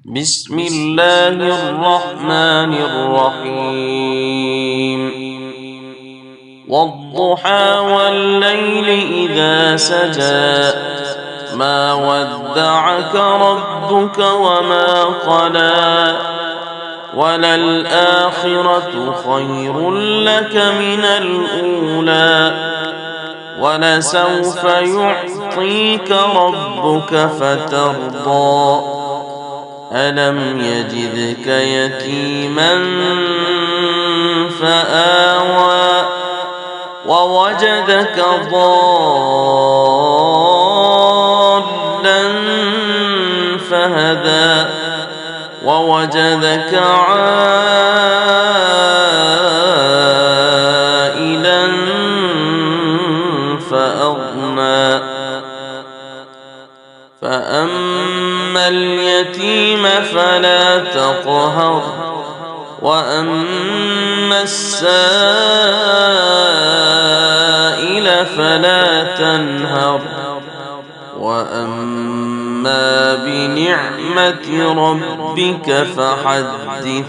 بسم الله الرحمن الرحيم والضحى والليل إذا سجى ما ودعك ربك وما قلى وللآخرة خير لك من الأولى ولسوف يعطيك ربك فترضى ألم يجدك يتيما فآوى ووجدك ضالا فهدى ووجدك عائلا فأغنى فأما اليتيم فلا تقهر وأما السائل فلا تنهر وأما بنعمة ربك فحدث